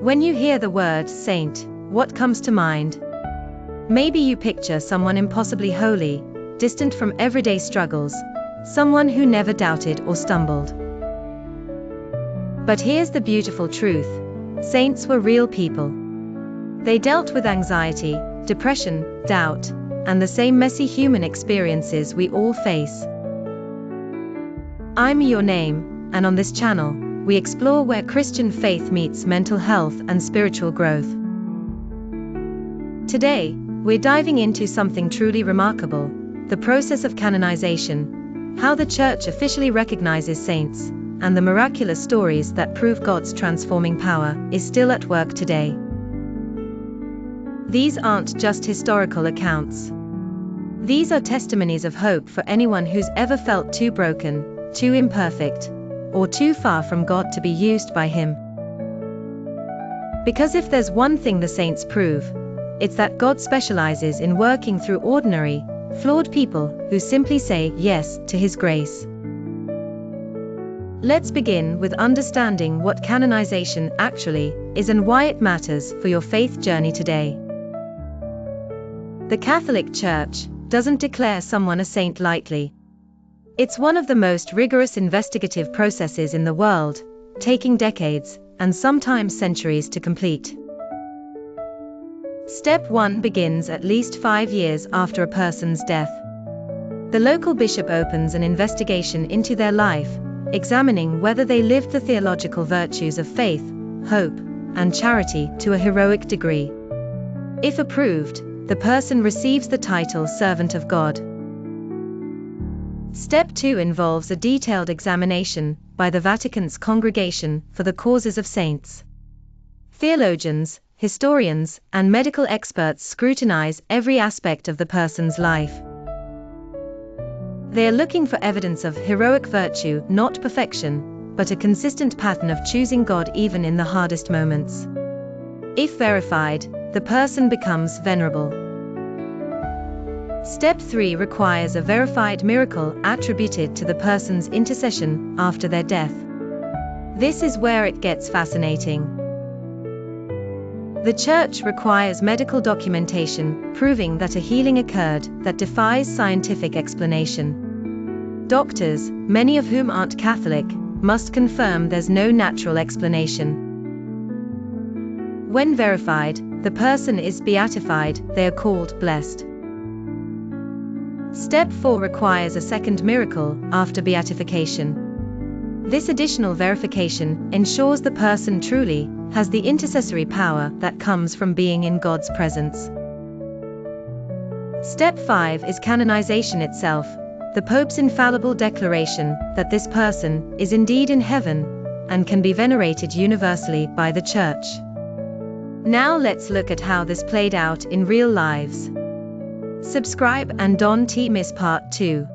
When you hear the word saint, what comes to mind? Maybe you picture someone impossibly holy, distant from everyday struggles, someone who never doubted or stumbled. But here's the beautiful truth: saints were real people. They dealt with anxiety, depression, doubt, and the same messy human experiences we all face. I'm Your Name, and on this channel, we explore where Christian faith meets mental health and spiritual growth. Today, we're diving into something truly remarkable: the process of canonization, how the Church officially recognizes saints, and the miraculous stories that prove God's transforming power is still at work today. These aren't just historical accounts. These are testimonies of hope for anyone who's ever felt too broken, too imperfect, or too far from God to be used by Him. Because if there's one thing the saints prove, it's that God specializes in working through ordinary, flawed people who simply say yes to His grace. Let's begin with understanding what canonization actually is and why it matters for your faith journey today. The Catholic Church doesn't declare someone a saint lightly. It's one of the most rigorous investigative processes in the world, taking decades, and sometimes centuries to complete. Step 1 begins at least 5 years after a person's death. The local bishop opens an investigation into their life, examining whether they lived the theological virtues of faith, hope, and charity to a heroic degree. If approved, the person receives the title Servant of God. Step 2 involves a detailed examination by the Vatican's Congregation for the Causes of Saints. Theologians, historians, and medical experts scrutinize every aspect of the person's life. They are looking for evidence of heroic virtue, not perfection, but a consistent pattern of choosing God even in the hardest moments. If verified, the person becomes venerable. Step 3 requires a verified miracle attributed to the person's intercession after their death. This is where it gets fascinating. The Church requires medical documentation proving that a healing occurred that defies scientific explanation. Doctors, many of whom aren't Catholic, must confirm there's no natural explanation. When verified, the person is beatified, they are called blessed. Step 4 requires a second miracle after beatification. This additional verification ensures the person truly has the intercessory power that comes from being in God's presence. Step 5 is canonization itself, the Pope's infallible declaration that this person is indeed in heaven and can be venerated universally by the Church. Now let's look at how this played out in real lives. Subscribe and don't miss part 2.